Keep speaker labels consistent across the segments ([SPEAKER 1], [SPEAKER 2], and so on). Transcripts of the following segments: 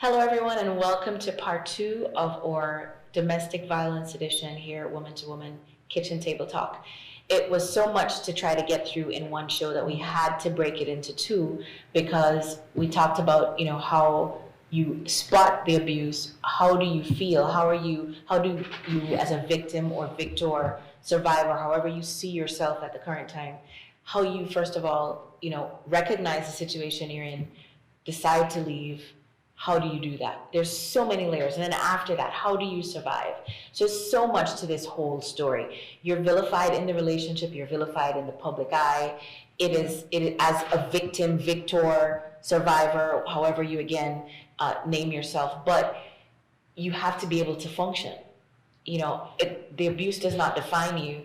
[SPEAKER 1] Hello, everyone, and welcome to part 2 of our domestic violence edition here at Woman to Woman Kitchen Table Talk. It was so much to try to get through in one show that we had to break it into 2 because we talked about, how you spot the abuse, how do you feel, how do you as a victim or victor, survivor, however you see yourself at the current time, how you first of all, recognize the situation you're in, decide to leave. How do you do that? There's so many layers. And then after that, how do you survive? So there's so much to this whole story. You're vilified in the relationship. You're vilified in the public eye. It is as a victim, victor, survivor, however you again name yourself. But you have to be able to function. The abuse does not define you.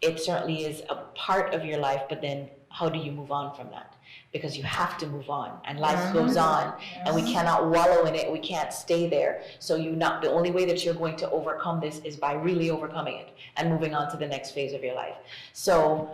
[SPEAKER 1] It certainly is a part of your life. But then how do you move on from that? Because you have to move on, and life goes on, and we cannot wallow in it. We can't stay there. So the only way that you're going to overcome this is by really overcoming it and moving on to the next phase of your life. So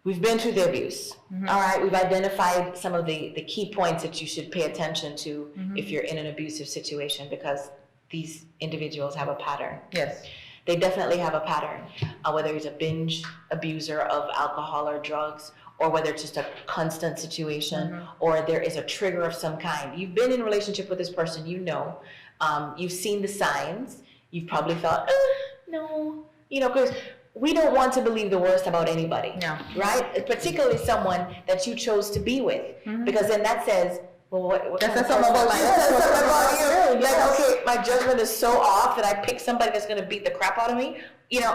[SPEAKER 1] we've been through the abuse. All right, we've identified some of the key points that you should pay attention to if you're in an abusive situation, because these individuals have a pattern.
[SPEAKER 2] Yes.
[SPEAKER 1] They definitely have a pattern, whether he's a binge abuser of alcohol or drugs, or whether it's just a constant situation, or there is a trigger of some kind. You've been in a relationship with this person, you've seen the signs, you've probably thought, no, because we don't want to believe the worst about anybody, right? Particularly someone that you chose to be with, because then that says, well, what
[SPEAKER 2] that's something about
[SPEAKER 1] you. Like, okay, my judgment is so off that I pick somebody that's going to beat the crap out of me.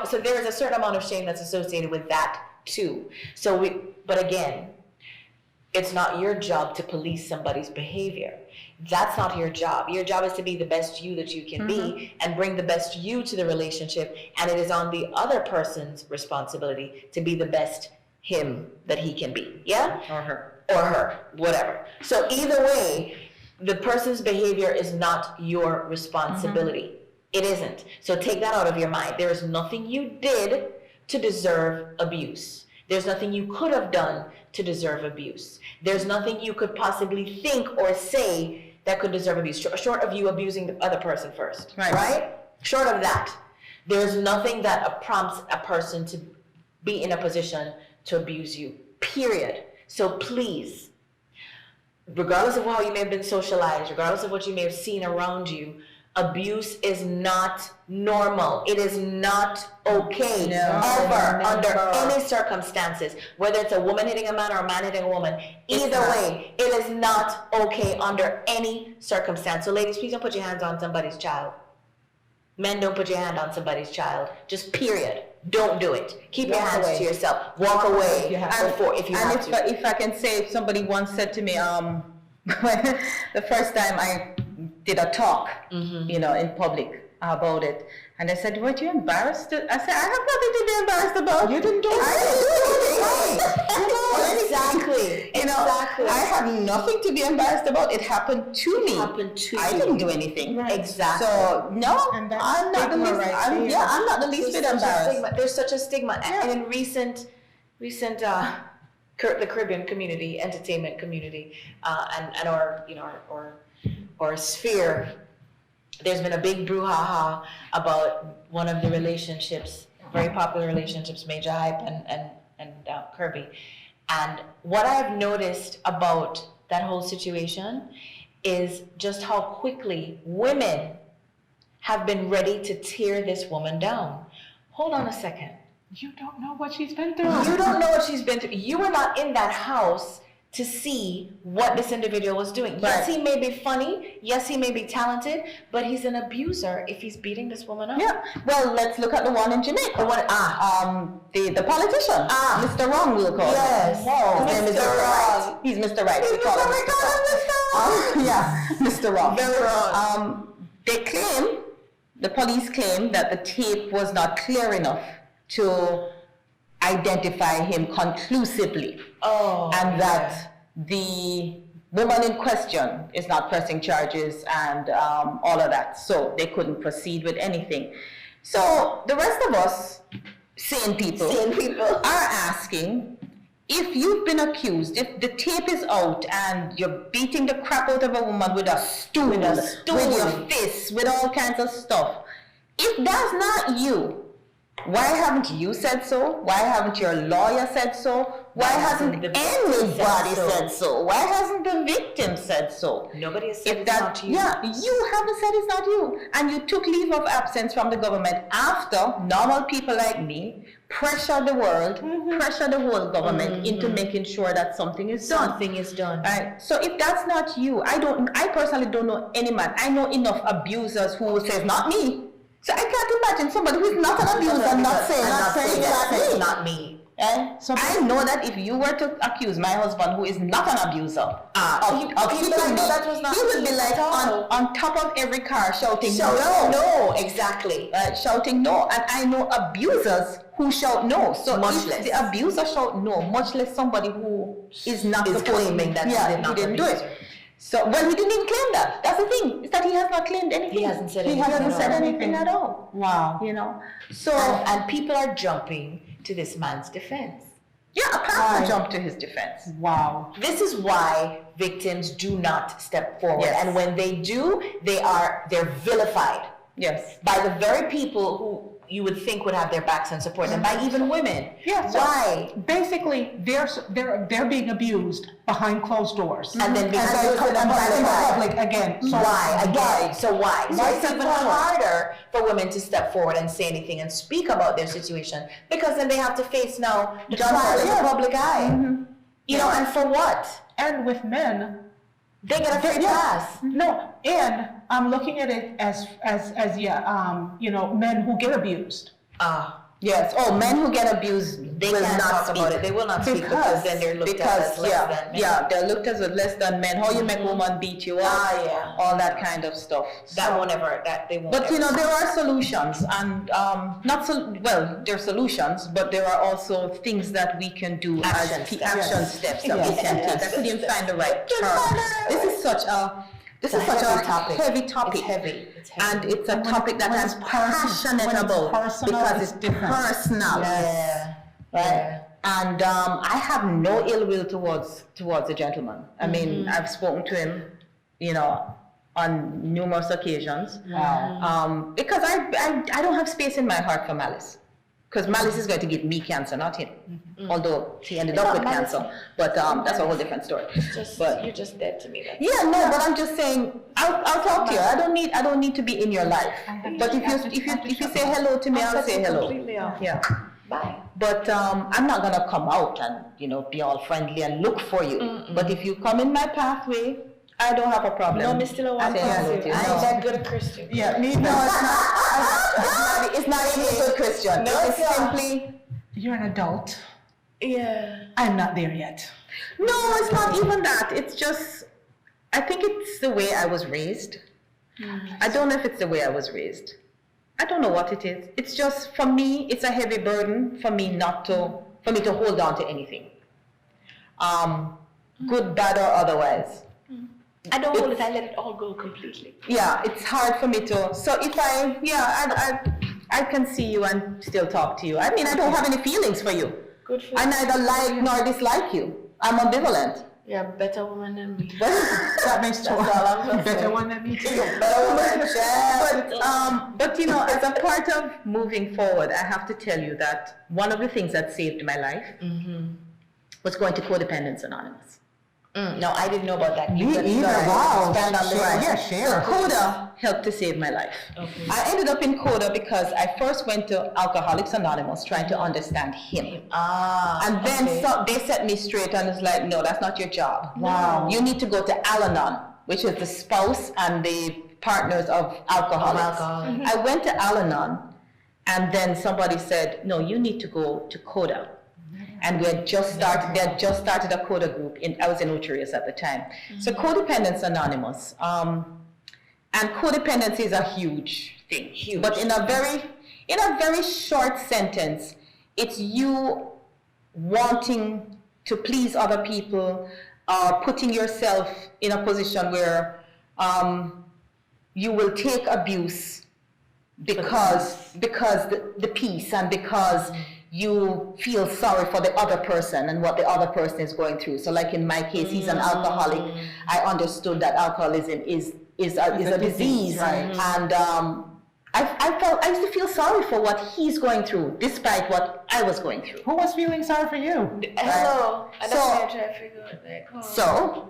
[SPEAKER 1] So there is a certain amount of shame that's associated with that too. But again, it's not your job to police somebody's behavior. That's not your job. Your job is to be the best you that you can be and bring the best you to the relationship. And it is on the other person's responsibility to be the best him that he can be. Yeah? Or her, whatever. So either way, the person's behavior is not your responsibility. It isn't. So take that out of your mind. There is nothing you did to deserve abuse. There's nothing you could have done to deserve abuse. There's nothing you could possibly think or say that could deserve abuse, short of you abusing the other person first, right? Short of that, there's nothing that prompts a person to be in a position to abuse you, period. So please, regardless of how you may have been socialized, regardless of what you may have seen around you, abuse is not normal. It is not okay ever under any circumstances, whether it's a woman hitting a man or a man hitting a woman. Either way, it is not okay under any circumstance. So ladies, please don't put your hands on somebody's child. Men, don't put your hand on somebody's child. Just period. Don't do it. Keep your hands to yourself. Walk away if you have to.
[SPEAKER 2] If I can say, somebody once said to me, the first time I did a talk, in public about it, and they said, "Weren't you embarrassed?" I said, "I have nothing to be embarrassed about. You didn't do anything."
[SPEAKER 1] Exactly. Exactly.
[SPEAKER 2] I have nothing to be embarrassed about. It happened to me. I didn't do anything.
[SPEAKER 1] Right. Exactly.
[SPEAKER 2] So no, I'm not the least. I'm not the least bit embarrassed.
[SPEAKER 1] There's such a stigma, and in recent the Caribbean community, entertainment community, and our sphere, there's been a big brouhaha about one of the relationships, very popular relationships, Major Hype and Kirby. And what I've noticed about that whole situation is just how quickly women have been ready to tear this woman down. Hold on a second.
[SPEAKER 3] You don't know what she's been through.
[SPEAKER 1] You don't know what she's been through. You were not in that house to see what this individual was doing. Right. Yes, he may be funny. Yes, he may be talented, but he's an abuser if he's beating this woman up.
[SPEAKER 2] Yeah. Well, let's look at the one in Jamaica. The politician. Mr. Wrong, we'll call him.
[SPEAKER 1] Yes.
[SPEAKER 2] His name is Mr. Right. He's Mr. Right. We call him Mr. Wrong. Yeah, Mr. Wrong.
[SPEAKER 1] Very wrong.
[SPEAKER 2] The police claim that the tape was not clear enough to identify him conclusively. That the woman in question is not pressing charges and all of that. So they couldn't proceed with anything. So the rest of us, sane people are asking, if you've been accused, if the tape is out and you're beating the crap out of a woman with a stool, with your fists, with all kinds of stuff, if that's not you, why haven't you said so? Why haven't your lawyer said so? Why hasn't anybody said so? Why hasn't the victim said so?
[SPEAKER 1] Nobody has said it's not you.
[SPEAKER 2] Yeah, you haven't said it's not you. And you took leave of absence from the government after normal people like me pressure the world, pressure the whole government into making sure that something is done.
[SPEAKER 1] Something is done.
[SPEAKER 2] Right. So if that's not you, I personally don't know any man. I know enough abusers who says not me. So I can't imagine somebody who's not an abuser not saying
[SPEAKER 1] it's not me.
[SPEAKER 2] So I know that if you were to accuse my husband, who is not an abuser, of hitting me, he would be like on top of every car shouting
[SPEAKER 1] no, exactly.
[SPEAKER 2] Shouting no. And I know abusers who shout no. So
[SPEAKER 1] much
[SPEAKER 2] if
[SPEAKER 1] less.
[SPEAKER 2] the abuser shout no, much less somebody who is not
[SPEAKER 1] claiming that
[SPEAKER 2] he didn't do it. So, well, he didn't even claim that. That's the thing. Is that he has not claimed anything.
[SPEAKER 1] He hasn't said
[SPEAKER 2] anything at all.
[SPEAKER 3] Wow.
[SPEAKER 2] You know. So
[SPEAKER 1] and people are jumping to this man's defense.
[SPEAKER 2] Yeah, a pastor jumped to his defense.
[SPEAKER 3] Wow.
[SPEAKER 1] This is why victims do not step forward.
[SPEAKER 2] Yes.
[SPEAKER 1] And when they do, they're vilified.
[SPEAKER 2] Yes.
[SPEAKER 1] By the very people who you would think would have their backs and support them, by even women.
[SPEAKER 3] Yeah. So
[SPEAKER 1] Why?
[SPEAKER 3] basically, they're being abused behind closed doors.
[SPEAKER 1] And then behind
[SPEAKER 3] in
[SPEAKER 1] closed
[SPEAKER 3] the
[SPEAKER 1] doors,
[SPEAKER 3] public again. So
[SPEAKER 1] Why? Again. So why? So
[SPEAKER 3] Why
[SPEAKER 1] it's
[SPEAKER 3] step
[SPEAKER 1] even
[SPEAKER 3] forward?
[SPEAKER 1] harder for women to step forward and say anything and speak about their situation, because then they have to face now the trial in the public eye. You know, and for what?
[SPEAKER 3] And with men,
[SPEAKER 1] They get a free pass.
[SPEAKER 3] no, and I'm looking at it as men who get abused.
[SPEAKER 2] Yes. Oh, men who get abused
[SPEAKER 1] They
[SPEAKER 2] will
[SPEAKER 1] can't
[SPEAKER 2] not
[SPEAKER 1] talk
[SPEAKER 2] speak.
[SPEAKER 1] about it. They will not speak because then they're looked at as less than men.
[SPEAKER 2] Yeah, they're looked at as less than men. How you make woman beat you up?
[SPEAKER 1] Yeah.
[SPEAKER 2] All that kind of stuff.
[SPEAKER 1] They won't ever.
[SPEAKER 2] But you know, there are solutions, and there are solutions, but there are also things that we can do
[SPEAKER 1] Action steps.
[SPEAKER 2] steps that we can take. I couldn't even find the right term. This is such a heavy topic.
[SPEAKER 1] It's heavy.
[SPEAKER 2] And it's a topic that I'm passionate about because it's personal.
[SPEAKER 1] Yeah.
[SPEAKER 2] Right? And I have no ill will towards a gentleman. I mean, I've spoken to him, you know, on numerous occasions.
[SPEAKER 3] Wow.
[SPEAKER 2] Because I don't have space in my heart for malice. Because malice is going to give me cancer, not him. Although he ended up with cancer. But that's a whole different story.
[SPEAKER 1] You're just dead to me.
[SPEAKER 2] Yeah, no, but I'm just saying, I'll talk to you. I don't need to be in your life. But if you say hello to me, I'll say hello. Yeah.
[SPEAKER 1] Bye.
[SPEAKER 2] But I'm not gonna come out and be all friendly and look for you. But if you come in my pathway, I don't have a problem.
[SPEAKER 1] No, Mr. Lawal, I ain't that good a Christian.
[SPEAKER 3] Yeah, me
[SPEAKER 2] No,
[SPEAKER 3] no.
[SPEAKER 2] it's not even a good Christian.
[SPEAKER 1] No,
[SPEAKER 2] it's
[SPEAKER 1] it's not.
[SPEAKER 2] simply
[SPEAKER 3] You're an adult.
[SPEAKER 1] Yeah.
[SPEAKER 3] I'm not there yet.
[SPEAKER 2] no, it's not even that. It's just I think it's the way I was raised. I don't know if it's the way I was raised. I don't know what it is. It's just, for me, it's a heavy burden for me to hold on to anything. Good, bad, or otherwise.
[SPEAKER 1] I don't hold it. I let it all go completely.
[SPEAKER 2] Yeah, it's hard for me to. So if I can see you and still talk to you. I mean, I don't have any feelings for you.
[SPEAKER 1] Good for
[SPEAKER 2] I
[SPEAKER 1] you.
[SPEAKER 2] neither like nor dislike you. I'm ambivalent.
[SPEAKER 1] You're a better woman than me.
[SPEAKER 3] That makes two.
[SPEAKER 1] That's all I'm gonna
[SPEAKER 3] Better
[SPEAKER 1] say.
[SPEAKER 3] one than me too.
[SPEAKER 2] But as a part of moving forward, I have to tell you that one of the things that saved my life was going to Codependence Anonymous.
[SPEAKER 1] No, I didn't know about that.
[SPEAKER 3] Me either. Wow.
[SPEAKER 1] Stand on this.
[SPEAKER 3] Yeah, share.
[SPEAKER 2] CODA helped to save my life.
[SPEAKER 1] Okay.
[SPEAKER 2] I ended up in CODA because I first went to Alcoholics Anonymous trying to understand him. And then they set me straight and it's like, no, that's not your job.
[SPEAKER 3] Wow.
[SPEAKER 2] You need to go to Al-Anon, which is the spouse and the partners of alcoholics. I went to Al-Anon and then somebody said, no, you need to go to CODA. And they had just started a CODA group. I was in Ucherius at the time. So Codependence Anonymous. And codependency is a huge thing.
[SPEAKER 1] Huge.
[SPEAKER 2] But in a very short sentence, it's you wanting to please other people, putting yourself in a position where you will take abuse because the peace and because you feel sorry for the other person and what the other person is going through. So like in my case, he's an alcoholic. I understood that alcoholism is a disease.
[SPEAKER 3] Right.
[SPEAKER 2] And I used to feel sorry for what he's going through, despite what I was going through.
[SPEAKER 3] Who was feeling sorry for you?
[SPEAKER 1] Hello.
[SPEAKER 2] So-
[SPEAKER 1] I'm trying to figure out that. Oh.
[SPEAKER 2] So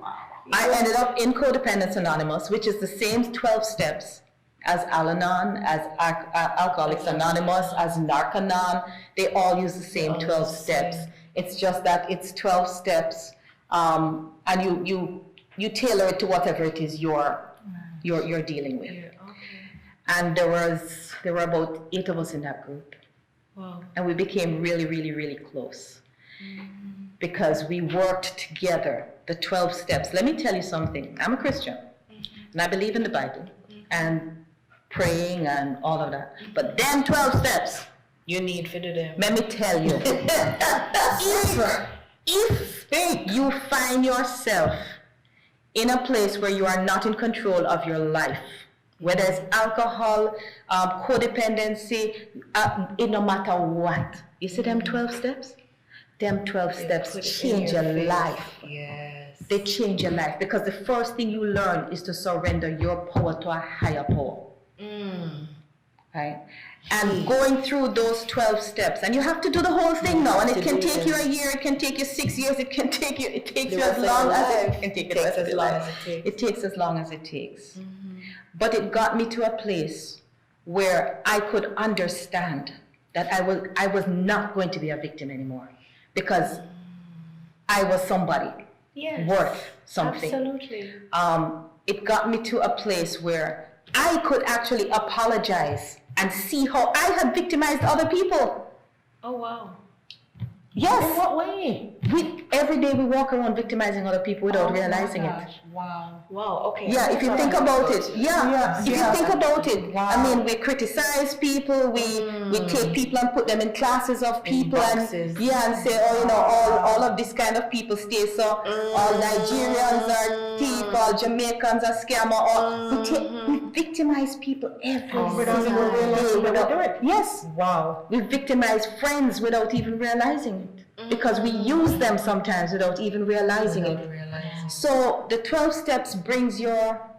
[SPEAKER 2] I ended up in Codependence Anonymous, which is the same 12 steps as Al-Anon, as Alcoholics Anonymous, as Narcanon. They all use the same 12 steps. It's just that it's 12 steps, and you tailor it to whatever it is you're dealing with.
[SPEAKER 1] Yeah, okay.
[SPEAKER 2] And there were about 8 of us in that group.
[SPEAKER 1] Wow.
[SPEAKER 2] And we became really, really, really close because we worked together, the 12 steps. Let me tell you something. I'm a Christian, and I believe in the Bible and praying and all of that. But then 12 steps,
[SPEAKER 1] You need to do them.
[SPEAKER 2] let me tell you, if you find yourself in a place where you are not in control of your life, whether it's alcohol, codependency, it no matter what. You see them 12 steps? Them 12 steps change your life.
[SPEAKER 1] Yes.
[SPEAKER 2] They change your life because the first thing you learn is to surrender your power to a higher power. Right? And going through those 12 steps, and you have to do the whole thing now, and it can take you a year, it can take you 6 years, it takes you as long as it can take you as long as it takes. It takes as long as it takes. But it got me to a place where I could understand that I was not going to be a victim anymore because I was somebody worth something.
[SPEAKER 1] Absolutely.
[SPEAKER 2] It got me to a place where I could actually apologize and see how I had victimized other people.
[SPEAKER 1] Oh, wow.
[SPEAKER 2] Yes.
[SPEAKER 3] In what way?
[SPEAKER 2] Every day we walk around victimizing other people without realizing it.
[SPEAKER 3] Wow.
[SPEAKER 1] Wow, okay.
[SPEAKER 2] Yeah, if you think about it,
[SPEAKER 3] Yes,
[SPEAKER 2] if you think about it,
[SPEAKER 3] Wow.
[SPEAKER 2] I mean, we criticize people, we take people and put them in classes of people, and
[SPEAKER 1] boxes.
[SPEAKER 2] and say, oh, you know, all of this kind of people stay so, all Nigerians are thief, all Jamaicans are scammer, we victimize people every
[SPEAKER 3] Without even
[SPEAKER 2] single
[SPEAKER 3] realizing
[SPEAKER 2] day.
[SPEAKER 3] that we do it.
[SPEAKER 2] Yes,
[SPEAKER 3] Wow.
[SPEAKER 2] we victimize friends without even realizing it. Because we use them sometimes without even realizing it. So the 12 steps brings you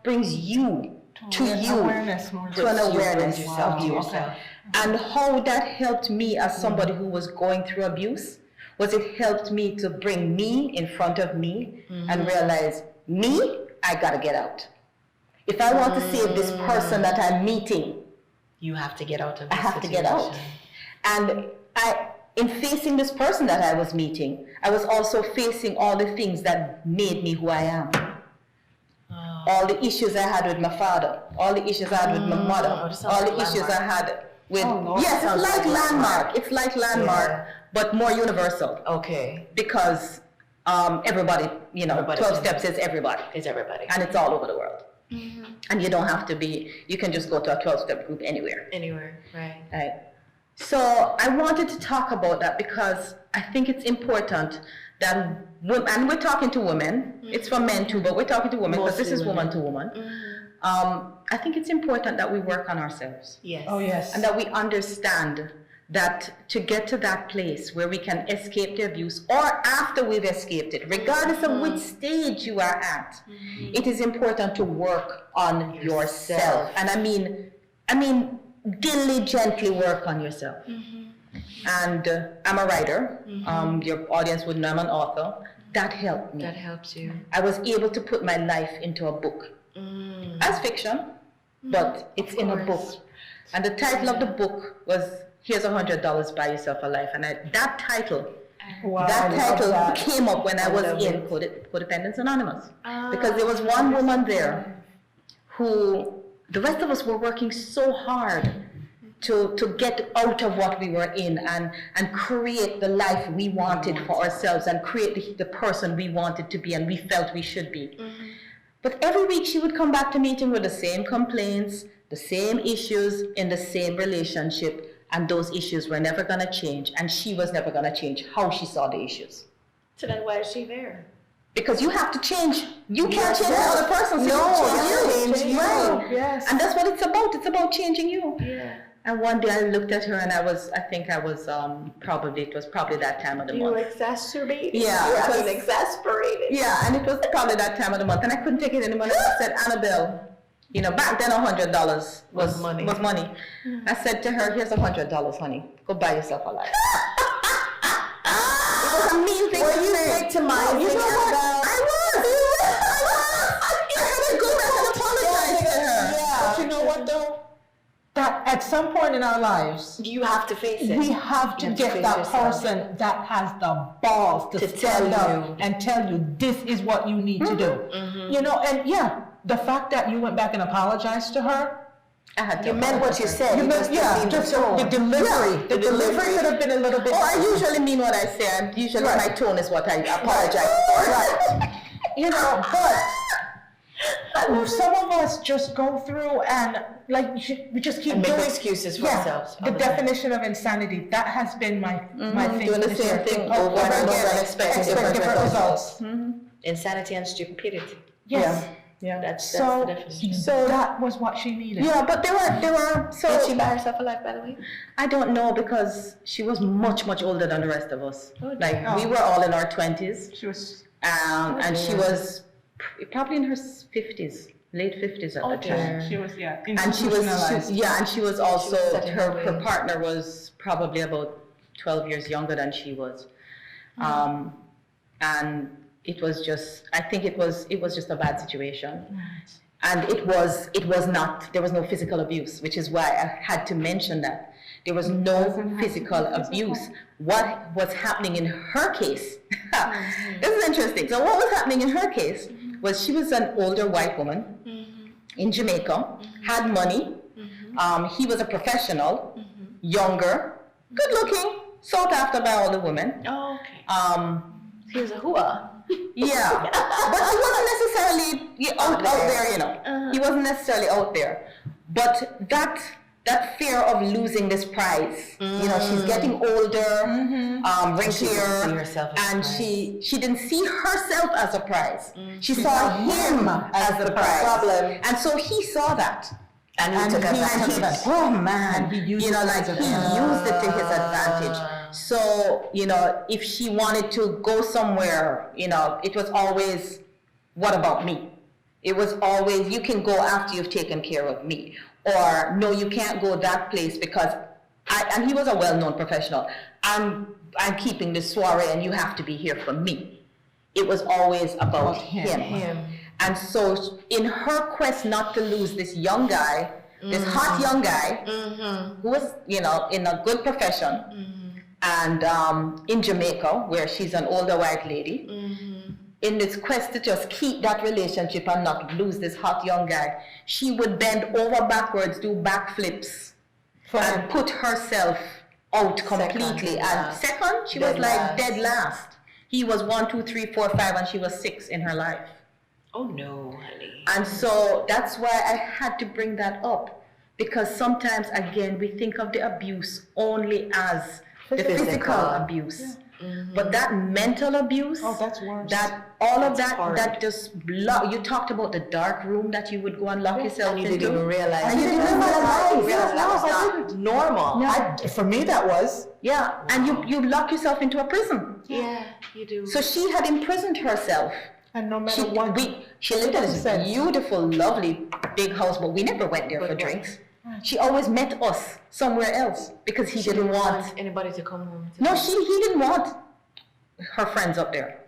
[SPEAKER 2] to you,
[SPEAKER 3] Awareness more.
[SPEAKER 2] to an awareness of you.
[SPEAKER 3] Okay.
[SPEAKER 2] And how that helped me as somebody who was going through abuse was it helped me to bring me in front of me and realize I gotta get out. If I want to save this person that I'm meeting,
[SPEAKER 1] You have to get out of
[SPEAKER 2] I
[SPEAKER 1] this
[SPEAKER 2] have to get out. And in facing this person that I was meeting, I was also facing all the things that made me who I am. All the issues I had with my father, all the issues I had with my mother, all the issues I had with, yes, it's like landmark. It's like landmark, but more universal.
[SPEAKER 1] Okay.
[SPEAKER 2] Because everybody, 12 steps is everybody.
[SPEAKER 1] Is everybody.
[SPEAKER 2] And it's all over the world. And you don't have to you can just go to a 12-step group anywhere.
[SPEAKER 1] Anywhere, right.
[SPEAKER 2] Right. So I wanted to talk about that because I think it's important that, and we're talking to women, it's for men too, but we're talking to women because this is woman to woman. I think it's important that we work on ourselves.
[SPEAKER 1] Yes.
[SPEAKER 3] Oh, yes.
[SPEAKER 2] And that we understand that to get to that place where we can escape the abuse or after we've escaped it, regardless of which stage you are at, it is important to work on yourself. And I mean, diligently work on yourself. And I'm a writer. Your audience would know I'm an author. That helped me.
[SPEAKER 1] That helps you.
[SPEAKER 2] I was able to put my life into a book. As fiction, but it's in a book. And the title of the book was Here's $100, Buy Yourself a Life. And that title came up when I was in Codependence Anonymous. Because there was one woman there who, the rest of us were working so hard to get out of what we were in and create the life we wanted for ourselves and create the person we wanted to be and we felt we should be. But every week she would come back to meeting with the same complaints, the same issues in the same relationship, and those issues were never going to change, and she was never going to change how she saw the issues.
[SPEAKER 1] So then why is she there?
[SPEAKER 2] Because you have to change. You can't change the other person, so you change you.
[SPEAKER 3] Right. Yes.
[SPEAKER 2] And that's what it's about. It's about changing you.
[SPEAKER 1] Yeah.
[SPEAKER 2] And one day I looked at her and it was probably that time of the month.
[SPEAKER 1] exacerbated.
[SPEAKER 2] Yeah,
[SPEAKER 1] You were
[SPEAKER 2] it was-
[SPEAKER 1] having exasperated.
[SPEAKER 2] Yeah, and it was probably that time of the month, and I couldn't take it anymore. And I said, Annabelle, you know, back then $100 was
[SPEAKER 1] money.
[SPEAKER 2] I said to her, here's $100, honey. Go buy yourself a life. It was a mean thing
[SPEAKER 1] Were
[SPEAKER 2] to
[SPEAKER 1] you
[SPEAKER 2] say.
[SPEAKER 1] victimizing
[SPEAKER 2] You know what?
[SPEAKER 1] Annabelle?
[SPEAKER 2] I was. I had to go back and apologize to her.
[SPEAKER 3] But you know what though? That at some point in our lives,
[SPEAKER 1] You have to face it.
[SPEAKER 3] we have to
[SPEAKER 1] You
[SPEAKER 3] get
[SPEAKER 1] face
[SPEAKER 3] that
[SPEAKER 1] yourself.
[SPEAKER 3] person that has the balls to
[SPEAKER 1] To
[SPEAKER 3] stand
[SPEAKER 1] tell
[SPEAKER 3] up
[SPEAKER 1] you.
[SPEAKER 3] and tell you this is what you need to do. You know, and yeah, the fact that you went back and apologized to her,
[SPEAKER 2] I had to
[SPEAKER 1] You meant what you
[SPEAKER 2] apologize.
[SPEAKER 1] said.
[SPEAKER 3] you
[SPEAKER 1] You
[SPEAKER 3] meant,
[SPEAKER 1] just
[SPEAKER 3] yeah,
[SPEAKER 1] didn't mean
[SPEAKER 3] just
[SPEAKER 1] the tone.
[SPEAKER 3] the delivery.
[SPEAKER 2] Yeah,
[SPEAKER 3] the delivery could have been a little bit.
[SPEAKER 2] Oh, I usually mean what I say. And usually
[SPEAKER 3] Right.
[SPEAKER 2] my tone is what I apologize for.
[SPEAKER 3] Right. You know, but some of us just go through and like we just keep
[SPEAKER 1] And make
[SPEAKER 3] doing
[SPEAKER 1] excuses for ourselves all
[SPEAKER 3] The
[SPEAKER 1] the time.
[SPEAKER 3] definition of insanity, that has been my thing.
[SPEAKER 2] Doing the
[SPEAKER 3] this
[SPEAKER 2] same
[SPEAKER 3] year.
[SPEAKER 2] thing
[SPEAKER 3] Over
[SPEAKER 2] over and
[SPEAKER 3] and
[SPEAKER 2] over
[SPEAKER 3] again,
[SPEAKER 2] and expecting
[SPEAKER 3] expect
[SPEAKER 2] different
[SPEAKER 3] different
[SPEAKER 2] results.
[SPEAKER 3] results.
[SPEAKER 1] Insanity and stupidity.
[SPEAKER 3] Yes.
[SPEAKER 2] Yeah.
[SPEAKER 1] That's the
[SPEAKER 3] So,
[SPEAKER 1] definition.
[SPEAKER 3] so that was what she needed.
[SPEAKER 2] Yeah, but there were
[SPEAKER 1] Did she
[SPEAKER 2] so
[SPEAKER 1] buy herself a life, by the way?
[SPEAKER 2] I don't know because she was much older than the rest of us.
[SPEAKER 1] Oh,
[SPEAKER 2] Like
[SPEAKER 3] dear.
[SPEAKER 2] we were all in our 20s,
[SPEAKER 3] She was.
[SPEAKER 2] and she was probably in her 50s, late 50s at the time.
[SPEAKER 3] She was
[SPEAKER 2] And she was and she was also
[SPEAKER 1] setting
[SPEAKER 2] her
[SPEAKER 1] her
[SPEAKER 2] her
[SPEAKER 1] ways.
[SPEAKER 2] partner was probably about 12 years younger than she was, and it was just I think it was just a bad situation. And it was not, there was no physical abuse, which is why I had to mention that. There was no physical abuse. What was happening in her case, this is interesting. So what was happening in her case was she was an older white woman in Jamaica, had money. He was a professional, younger, good looking, sought after by all the women.
[SPEAKER 1] Oh, okay. He was a hooah.
[SPEAKER 2] Yeah, but he wasn't necessarily out there, you know. He wasn't necessarily out there. But that fear of losing this prize, you know, she's getting older, wrinklier,
[SPEAKER 1] see herself as a
[SPEAKER 2] and
[SPEAKER 1] prize.
[SPEAKER 2] she didn't see herself as a prize. She saw him as the prize.
[SPEAKER 1] problem.
[SPEAKER 2] And so he saw that.
[SPEAKER 1] And he took advantage of it.
[SPEAKER 2] Oh man,
[SPEAKER 3] And he used
[SPEAKER 2] you know,
[SPEAKER 3] it
[SPEAKER 2] like
[SPEAKER 3] as
[SPEAKER 2] he used it to his advantage. So, you know, if she wanted to go somewhere, you know, it was always, what about me? It was always, you can go after you've taken care of me. Or, no, you can't go that place because and he was a well-known professional. I'm keeping this soiree and you have to be here for me. It was always about him. And so in her quest not to lose this young guy, this hot young guy, who was, you know, in a good profession, and in Jamaica, where she's an older white lady, in this quest to just keep that relationship and not lose this hot young guy, she would bend over backwards, do backflips, and put herself out completely. And second, she was like dead last. He was 1, 2, 3, 4, 5, and she was 6 in her life.
[SPEAKER 1] Oh no, honey.
[SPEAKER 2] And so that's why I had to bring that up, because sometimes, again, we think of the abuse only as the physical abuse. But that mental abuse,
[SPEAKER 3] that's worse.
[SPEAKER 2] that all of
[SPEAKER 1] That's
[SPEAKER 2] that,
[SPEAKER 1] hard.
[SPEAKER 2] that just you talked about the dark room that you would go and lock yourself
[SPEAKER 1] And you
[SPEAKER 2] into.
[SPEAKER 1] didn't even realize.
[SPEAKER 2] And you
[SPEAKER 1] it.
[SPEAKER 2] didn't realize.
[SPEAKER 1] Realize that was
[SPEAKER 3] I
[SPEAKER 1] not normal.
[SPEAKER 3] For me, that was.
[SPEAKER 2] Yeah, and you lock yourself into a prison.
[SPEAKER 1] Yeah, you do.
[SPEAKER 2] So she had imprisoned herself.
[SPEAKER 3] And no matter what.
[SPEAKER 2] She lived in this beautiful, lovely, big house, but we never went there for drinks. She always met us somewhere else because he didn't want.
[SPEAKER 1] anybody to come home.
[SPEAKER 2] No, he didn't want her friends up there.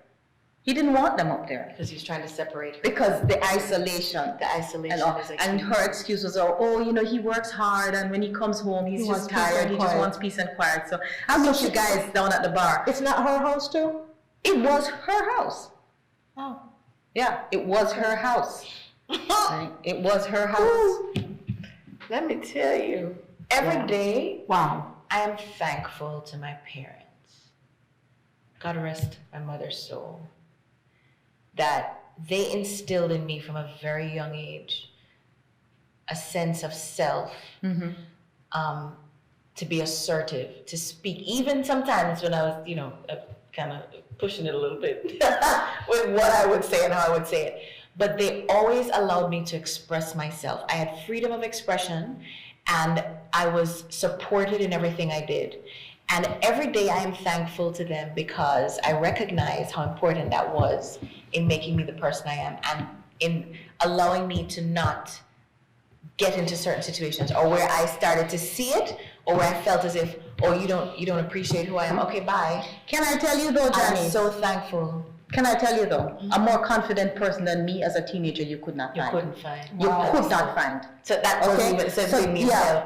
[SPEAKER 2] He didn't want them up there
[SPEAKER 1] Because he's trying to separate her.
[SPEAKER 2] because the isolation.
[SPEAKER 1] The isolation
[SPEAKER 2] And, all,
[SPEAKER 1] is a
[SPEAKER 2] and her excuse was, oh, you know, he works hard, and when he comes home, he's
[SPEAKER 3] He
[SPEAKER 2] just
[SPEAKER 3] wants peace and
[SPEAKER 2] tired. He just
[SPEAKER 3] quiet.
[SPEAKER 2] wants peace and quiet. So I'll meet you guys down at the bar.
[SPEAKER 3] It's not her house too?
[SPEAKER 2] It was her house.
[SPEAKER 3] Oh.
[SPEAKER 2] Yeah, it was her house. Right? It was her house.
[SPEAKER 1] Let me tell you, every day
[SPEAKER 3] Wow.
[SPEAKER 1] I am thankful to my parents. God rest my mother's soul. That they instilled in me from a very young age a sense of self, to be assertive, to speak. Even sometimes when I was, you know, kind of pushing it a little bit with what I would say and how I would say it. But they always allowed me to express myself. I had freedom of expression, And I was supported in everything I did. And every day I am thankful to them because I recognize how important that was in making me the person I am and in allowing me to not get into certain situations or where I started to see it or where I felt as if, oh, you don't appreciate who I am. Okay, bye.
[SPEAKER 2] Can I tell you though, Johnny?
[SPEAKER 1] I'm so thankful.
[SPEAKER 2] Can I tell you though, a more confident person than me as a teenager you could not
[SPEAKER 1] You
[SPEAKER 2] find.
[SPEAKER 1] couldn't find.
[SPEAKER 2] You could not find.
[SPEAKER 1] So that
[SPEAKER 2] Okay?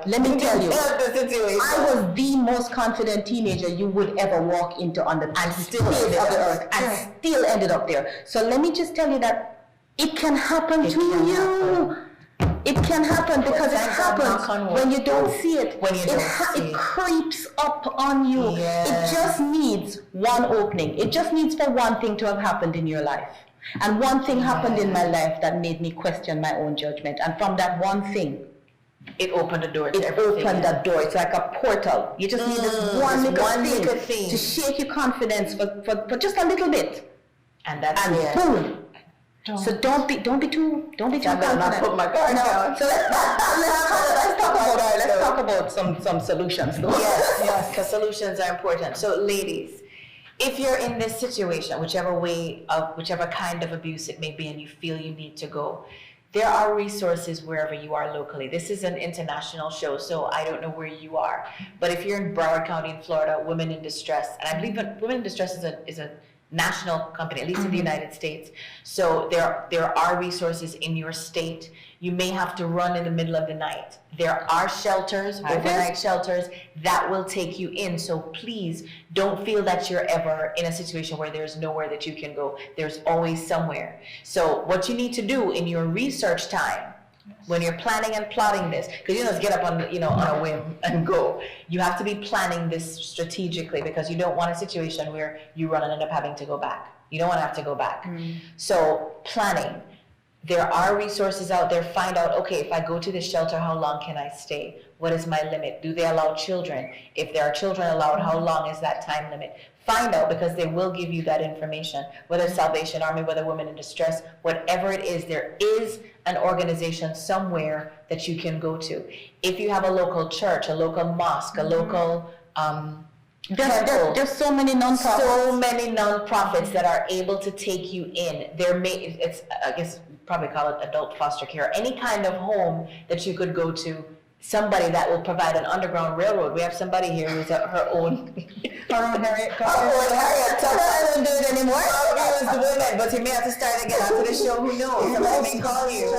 [SPEAKER 2] Let me tell you,
[SPEAKER 1] Help the situation.
[SPEAKER 2] I was the most confident teenager you would ever walk into on the
[SPEAKER 1] still
[SPEAKER 2] face
[SPEAKER 1] ended
[SPEAKER 2] of the
[SPEAKER 1] up.
[SPEAKER 2] earth, and still ended up there. So let me just tell you that it can happen to
[SPEAKER 1] can
[SPEAKER 2] you. It can happen because it
[SPEAKER 1] thank God, knock on
[SPEAKER 2] happens
[SPEAKER 1] wood.
[SPEAKER 2] when you don't see it.
[SPEAKER 1] When you don't see
[SPEAKER 2] it
[SPEAKER 1] it.
[SPEAKER 2] creeps up on you.
[SPEAKER 1] Yes.
[SPEAKER 2] It just needs one opening. It just needs for one thing to have happened in your life. And one thing happened in my life that made me question my own judgment. And from that one thing,
[SPEAKER 1] It opened the door to
[SPEAKER 2] it
[SPEAKER 1] everything.
[SPEAKER 2] opened that door. It's like a portal. You just need this one little thing to shake your confidence for just a little bit.
[SPEAKER 1] And that's
[SPEAKER 2] And
[SPEAKER 1] it.
[SPEAKER 2] boom. So don't be too
[SPEAKER 1] I better
[SPEAKER 2] confident.
[SPEAKER 1] not put my guard down.
[SPEAKER 2] So let's talk about some solutions. Though.
[SPEAKER 1] Yes, because solutions are important. So ladies, if you're in this situation, whichever kind of abuse it may be, and you feel you need to go, there are resources wherever you are locally. This is an international show, so I don't know where you are. But if you're in Broward County in Florida, Women in Distress, and I believe that Women in Distress is a national company, at least in the United States. So there are resources in your state. You may have to run in the middle of the night. There are shelters, overnight shelters, that will take you in. So please don't feel that you're ever in a situation where there's nowhere that you can go. There's always somewhere. So what you need to do in your research time, when you're planning and plotting this, because you don't just get up on a whim and go. You have to be planning this strategically because you don't want a situation where you run and end up having to go back. You don't want to have to go back. So planning. There are resources out there. Find out, okay, if I go to this shelter, how long can I stay? What is my limit? Do they allow children? If there are children allowed, how long is that time limit? Find out because they will give you that information. Whether it's Salvation Army, whether Women in Distress, whatever it is, there is an organization somewhere that you can go to. If you have a local church, a local mosque, a local
[SPEAKER 2] There's so many nonprofits.
[SPEAKER 1] So many nonprofits that are able to take you in. It's I guess probably call it adult foster care, any kind of home that you could go to. Somebody that will provide an underground railroad. We have somebody here who's her own.
[SPEAKER 3] Harriet.
[SPEAKER 1] Harriet. So I don't do it anymore. He was the women, but you may have to start again after the show. Who knows? Somebody may call you.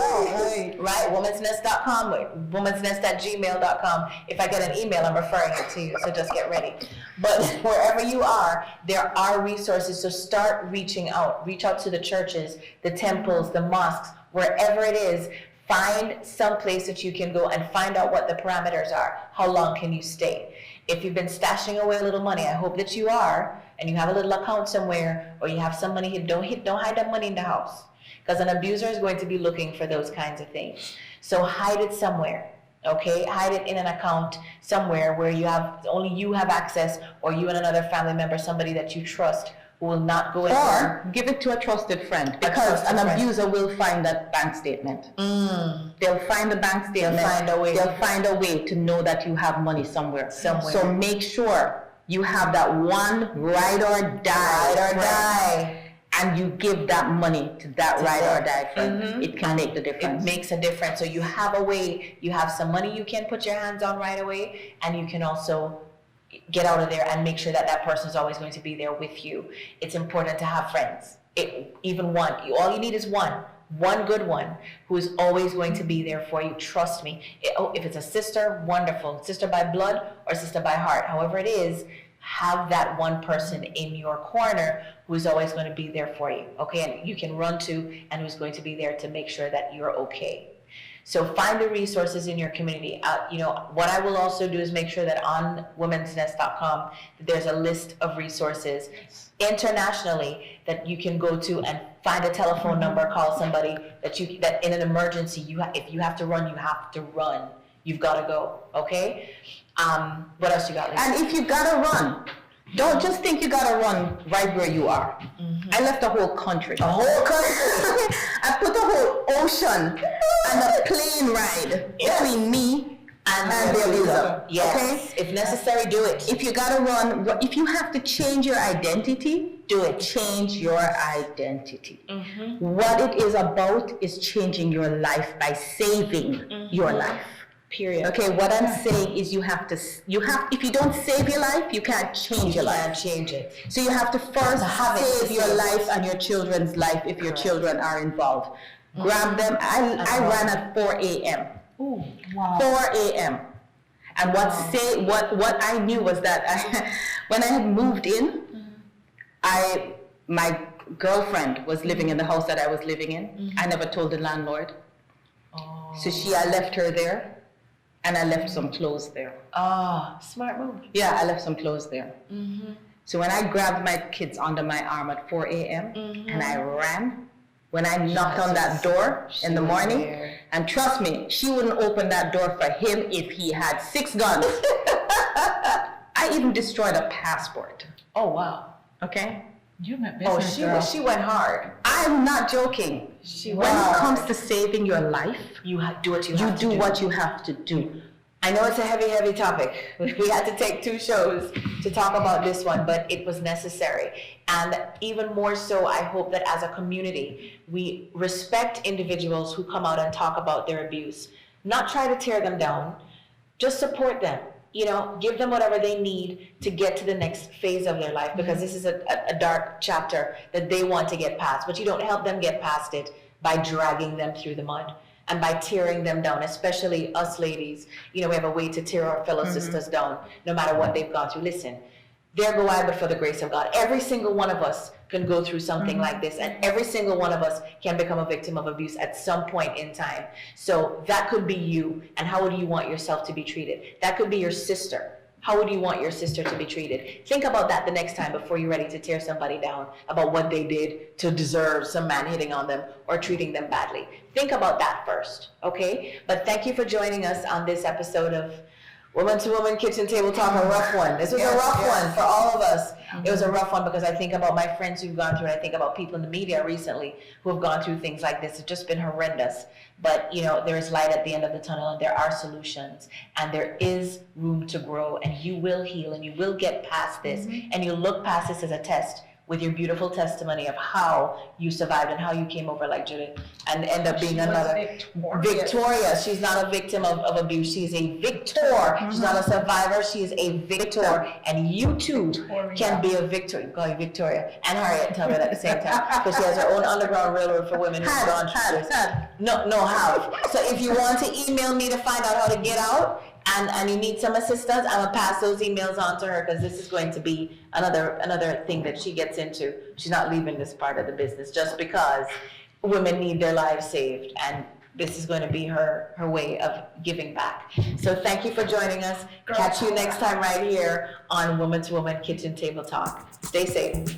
[SPEAKER 1] Right? Womansnest.com, womansnest@gmail.com. If I get an email, I'm referring it to you. So just get ready. But wherever you are, there are resources. So start reaching out. Reach out to the churches, the temples, the mosques, wherever it is. Find some place that you can go and find out what the parameters are. How long can you stay? If you've been stashing away a little money, I hope that you are, and you have a little account somewhere, or you have some money here, don't hide that money in the house. Because an abuser is going to be looking for those kinds of things. So hide it somewhere, okay? Hide it in an account somewhere where only you have access, or you and another family member, somebody that you trust, who will not go in there.
[SPEAKER 2] Or give it to a trusted friend, because an abuser will find that bank statement. They'll find the bank statement. They'll find a way to know that you have money somewhere. So make sure you have that one ride or die. And you give that money to that ride or die friend. It can make the difference.
[SPEAKER 1] It makes a difference. So you have a way, you have some money you can put your hands on right away, and you can also get out of there and make sure that that person is always going to be there with you. It's important to have friends. Even one. All you need is one good one who is always going to be there for you. Trust me. If it's a sister, wonderful. Sister by blood or sister by heart. However it is, have that one person in your corner who is always going to be there for you. Okay, and you can run to, and who's going to be there to make sure that you're okay. So find the resources in your community. What I will also do is make sure that on womansnest.com there's a list of resources internationally that you can go to and find a telephone number, call somebody that in an emergency, if you have to run, you have to run. You've got to go, okay? What else you got, Lisa?
[SPEAKER 2] And if you gotta run, don't just think you gotta run right where you are. I left the whole country. I put the whole ocean and a plane ride between me
[SPEAKER 1] And
[SPEAKER 2] the abuser.
[SPEAKER 1] Yes.
[SPEAKER 2] Okay?
[SPEAKER 1] If necessary, do it.
[SPEAKER 2] If you gotta run, if you have to change your identity,
[SPEAKER 1] Do it.
[SPEAKER 2] change your identity. What it is about is changing your life by saving your life.
[SPEAKER 1] Period.
[SPEAKER 2] Okay, what I'm saying is if you don't save your life, you can't change your life.
[SPEAKER 1] Can't change it.
[SPEAKER 2] So you have to first
[SPEAKER 1] have it
[SPEAKER 2] save
[SPEAKER 1] to
[SPEAKER 2] your
[SPEAKER 1] save.
[SPEAKER 2] life and your children's life if your children are involved. Grab them. I ran at 4 a.m.
[SPEAKER 3] Ooh, wow.
[SPEAKER 2] 4 a.m. And what I knew was that when I had moved in, my girlfriend was living in the house that I was living in. I never told the landlord. So I left her there, and I left some clothes there.
[SPEAKER 1] Smart move.
[SPEAKER 2] Yeah, I left some clothes there. So when I grabbed my kids under my arm at 4 a.m. and I ran, when I knocked on that door in the morning, and trust me, she wouldn't open that door for him if he had 6 guns. I even destroyed a passport.
[SPEAKER 1] Oh, wow.
[SPEAKER 2] Okay?
[SPEAKER 3] You meant
[SPEAKER 1] Oh,
[SPEAKER 3] business, girl.
[SPEAKER 1] she went hard.
[SPEAKER 2] I'm not joking. When it comes to saving your life,
[SPEAKER 1] You do what you
[SPEAKER 2] you
[SPEAKER 1] have to
[SPEAKER 2] do
[SPEAKER 1] do.
[SPEAKER 2] what you have to do.
[SPEAKER 1] I know it's a heavy, heavy topic. We had to take 2 shows to talk about this one, but it was necessary. And even more so, I hope that as a community, we respect individuals who come out and talk about their abuse. Not try to tear them down, just support them. You know, give them whatever they need to get to the next phase of their life, because this is a dark chapter that they want to get past. But you don't help them get past it by dragging them through the mud and by tearing them down, especially us ladies. You know, we have a way to tear our fellow sisters down, no matter what they've gone through. Listen, there go I, but for the grace of God. Every single one of us can go through something like this, and every single one of us can become a victim of abuse at some point in time. So that could be you, and how would you want yourself to be treated? That could be your sister. How would you want your sister to be treated? Think about that the next time before you're ready to tear somebody down about what they did to deserve some man hitting on them or treating them badly. Think about that first, okay? But thank you for joining us on this episode of Woman to Woman Kitchen Table Talk, a rough one. This was a rough one for all of us. It was a rough one because I think about my friends who've gone through it. I think about people in the media recently who have gone through things like this. It's just been horrendous. But, you know, there is light at the end of the tunnel, and there are solutions, and there is room to grow, and you will heal, and you will get past this, and you look past this as a test with your beautiful testimony of how you survived and how you came over like Judith and end up being another victorious. She's not a victim of abuse. She's a victor. She's not a survivor. She is a victor. And you too can be a victor. You call you Victoria and Harriet Tubman at the same time, because she has her own underground railroad for women who've gone through this. No, have. So if you want to email me to find out how to get out, and you need some assistance, I'm gonna pass those emails on to her, because this is going to be another thing that she gets into. She's not leaving this part of the business just because women need their lives saved, and this is going to be her way of giving back. So thank you for joining us. Catch you next time right here on Woman to Woman Kitchen Table Talk. Stay safe.